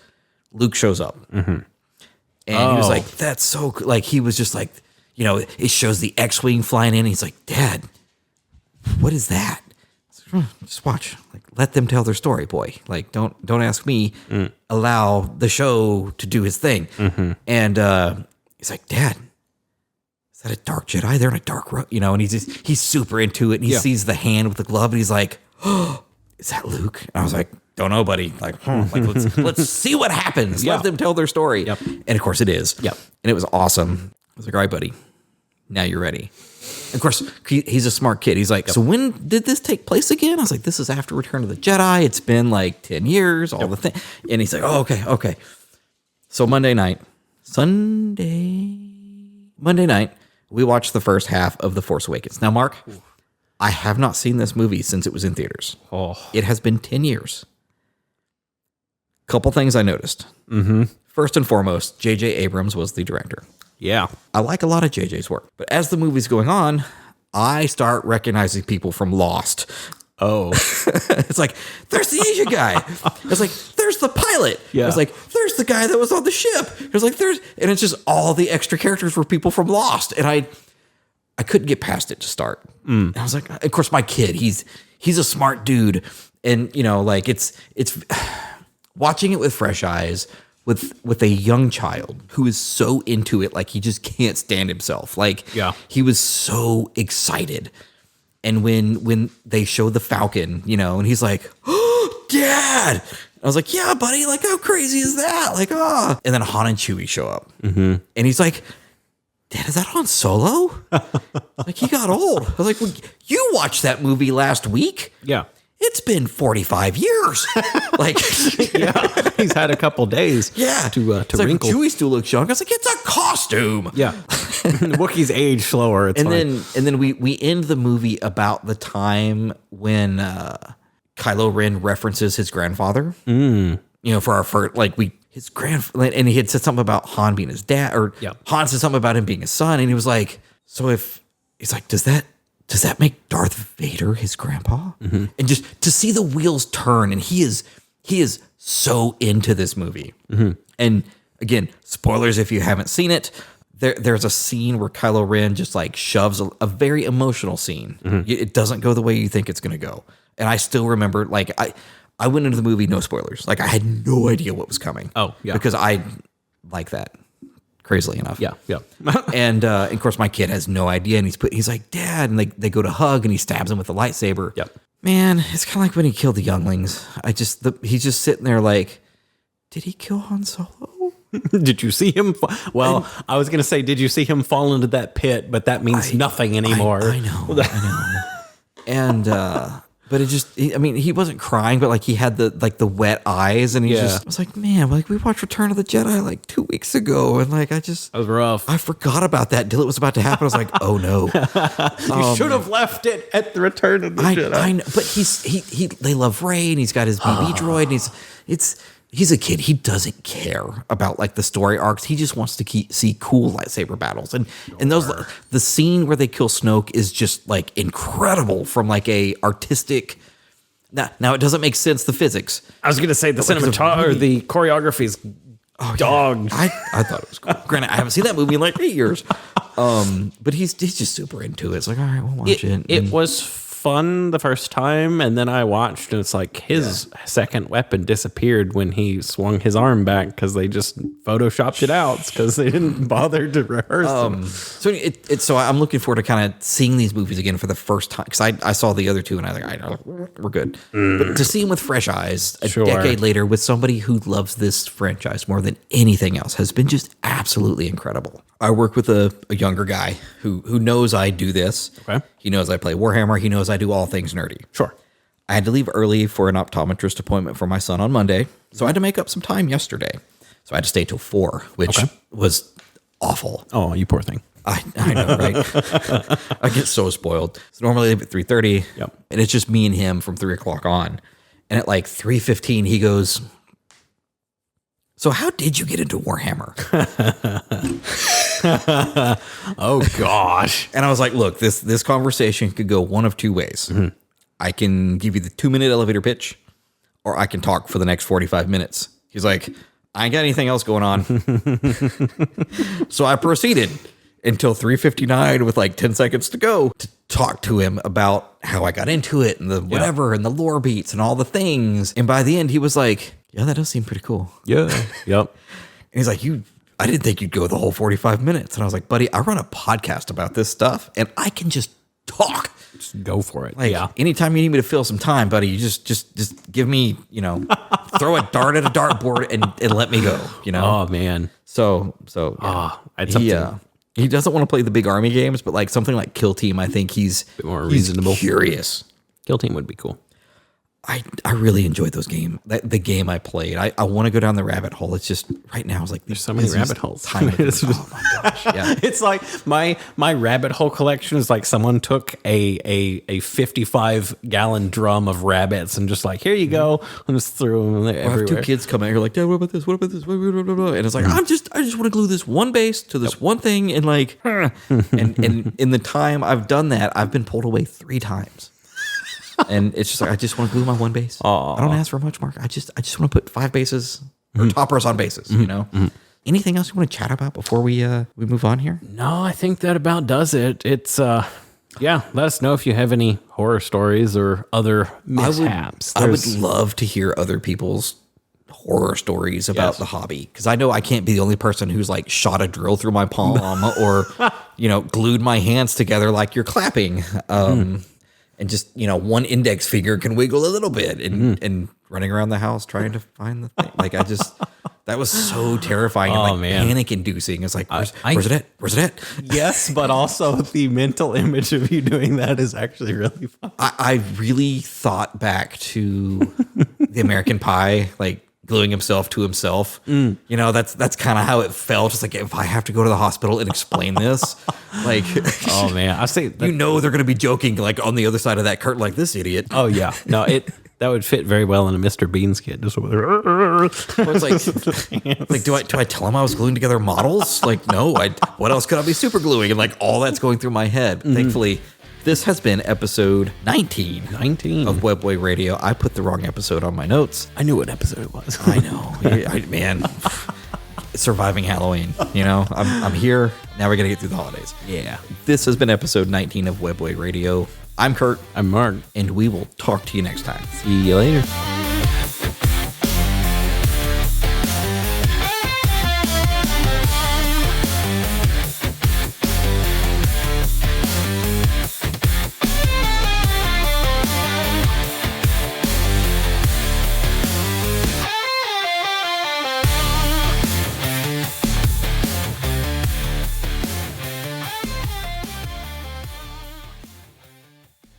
Luke shows up. And he was like, that's so cool. Like, he was just like, you know, it shows the X-Wing flying in. He's like, Dad, what is that? Just watch. Like, let them tell their story, boy. Like, don't ask me. Allow the show to do his thing. And he's like, Dad, is that a dark Jedi? They're in a dark road, you know. And he's super into it. And he sees the hand with the glove, and he's like, oh, is that Luke? And I was like, don't know, buddy. Like, let's see what happens. Let them tell their story. And of course, it is. And it was awesome. I was like, all right, buddy, now you're ready. Of course, he's a smart kid. He's like, so when did this take place again? I was like, this is after Return of the Jedi. It's been like 10 years, all the thing. And he's like, oh, okay. So Monday night, we watched the first half of The Force Awakens. Now, Mark, I have not seen this movie since it was in theaters. It has been 10 years. Couple things I noticed. First and foremost, J.J. Abrams was the director. Yeah. I like a lot of JJ's work. But as the movie's going on, I start recognizing people from Lost. Oh. It's like, there's the Asian guy. It's like, there's the pilot. It's like, there's the guy that was on the ship. It's like, and it's just all the extra characters were people from Lost. And I couldn't get past it to start. And I was like, of course, my kid, he's a smart dude. And, you know, like it's watching it with fresh eyes, with a young child who is so into it, like he just can't stand himself. Like, he was so excited. And when they show the Falcon, you know, and he's like, oh, Dad. I was like, yeah, buddy, like, how crazy is that? Like, And then Han and Chewie show up. And he's like, Dad, is that Han Solo? Like, he got old. I was like, well, you watched that movie last week. Yeah. It's been 45 years. Like, he's had a couple days. To it's wrinkle. Like, Chewie still looks young. I was like, it's a costume. Yeah. Wookiees age slower. It's and then we end the movie about the time when Kylo Ren references his grandfather. You know, for our first, like, his grandfather, and he had said something about Han being his dad, or Han said something about him being his son, and he was like, so if he's like, does that make Darth Vader his grandpa? And just to see the wheels turn, and he is so into this movie. And again, spoilers if you haven't seen it. There's a scene where Kylo Ren just like shoves a very emotional scene. It doesn't go the way you think it's going to go. And I still remember, like, I went into the movie, no spoilers. Like, I had no idea what was coming. Because I like that. Crazily enough. And of course, my kid has no idea, and he's like, Dad, and they go to hug, and he stabs him with a lightsaber. Man, it's kind of like when he killed the younglings. He's just sitting there like, did he kill Han Solo? Did you see him? I was going to say, did you see him fall into that pit? But that means nothing anymore. I know. And but it just, I mean, he wasn't crying, but like he had the wet eyes, and I was like, man, like we watched Return of the Jedi like 2 weeks ago, and like that was rough. I forgot about that until it was about to happen. I was like, oh no, you should have left it at the Return of the Jedi. I know, but they love Rey, and he's got his BB droid, and he's a kid. He doesn't care about like the story arcs. He just wants to see cool lightsaber battles. And the scene where they kill Snoke is just like incredible from like a artistic. Now it doesn't make sense, the physics. I was going to say the cinematography or the choreography is dog. I thought it was cool. Granted, I haven't seen that movie in like 8 years. But he's just super into it. It's like, all right, we'll watch it. It was fun the first time, and then I watched, and it's like his second weapon disappeared when he swung his arm back because they just photoshopped it out because they didn't bother to rehearse them. So I'm looking forward to kind of seeing these movies again for the first time, because I saw the other two, and I was like, we're good. But to see them with fresh eyes a decade later with somebody who loves this franchise more than anything else has been just absolutely incredible. I work with a younger guy who knows I do this. Okay. He knows I play Warhammer. He knows I do all things nerdy. Sure. I had to leave early for an optometrist appointment for my son on Monday, so I had to make up some time yesterday. So I had to stay till 4, which was awful. Oh, you poor thing. I know, right? I get so spoiled. So normally I leave at 3:30, and it's just me and him from 3 o'clock on. And at like 3:15, he goes, So how did you get into Warhammer? Oh gosh. And I was like, look, this conversation could go one of two ways. I can give you the 2-minute elevator pitch, or I can talk for the next 45 minutes. He's like, I ain't got anything else going on. So I proceeded until 3:59 with like 10 seconds to go to talk to him about how I got into it and the whatever and the lore beats and all the things. And by the end, he was like, yeah, that does seem pretty cool. Yeah. Yep. And he's like, I didn't think you'd go the whole 45 minutes. And I was like, buddy, I run a podcast about this stuff and I can just talk. Just go for it. Like, anytime you need me to fill some time, buddy, you just give me, throw a dart at a dartboard and let me go, Oh man. So yeah. He doesn't want to play the big army games, but like something like Kill Team, I think he's a bit more reasonable. Curious. Kill Team would be cool. I really enjoyed those games. The game I played. I want to go down the rabbit hole. It's just right now. It's like there's so many rabbit holes. Oh my gosh! Yeah, it's like my rabbit hole collection is like someone took a 55-gallon drum of rabbits and just like, here you go, and just threw them everywhere. I have 2 kids come out here like, Dad, what about this? What about this? And it's like, I just want to glue this one base to this one thing, and like, and in the time I've done that, I've been pulled away 3 times. And it's just like, I just want to glue my one base. Aww. I don't ask for much, Mark. I just want to put 5 bases or toppers on bases, Anything else you want to chat about before we move on here? No, I think that about does it. It's let us know if you have any horror stories or other mishaps. I would love to hear other people's horror stories about the hobby, because I know I can't be the only person who's like shot a drill through my palm or glued my hands together like you're clapping. And just, one index finger can wiggle a little bit and running around the house trying to find the thing. Like, that was so terrifying and like panic inducing. It's like, where's it at? Where's it at? Yes, but also the mental image of you doing that is actually really fun. I really thought back to the American Pie, like gluing himself to himself. That's kind of how it felt. Just like, if I have to go to the hospital and explain this, like, oh man, I say they're going to be joking like on the other side of that curtain, like this idiot. Oh yeah, no, that would fit very well in a Mr. Bean skit. Just like, do I tell him I was gluing together models? Like, no, what else could I be super gluing? And like all that's going through my head. Thankfully, this has been episode 19 of Webway Radio. I put the wrong episode on my notes. I knew what episode it was. I know. Man, surviving Halloween. I'm here. Now we're going to get through the holidays. Yeah. This has been episode 19 of Webway Radio. I'm Kurt. I'm Mark. And we will talk to you next time. See you later.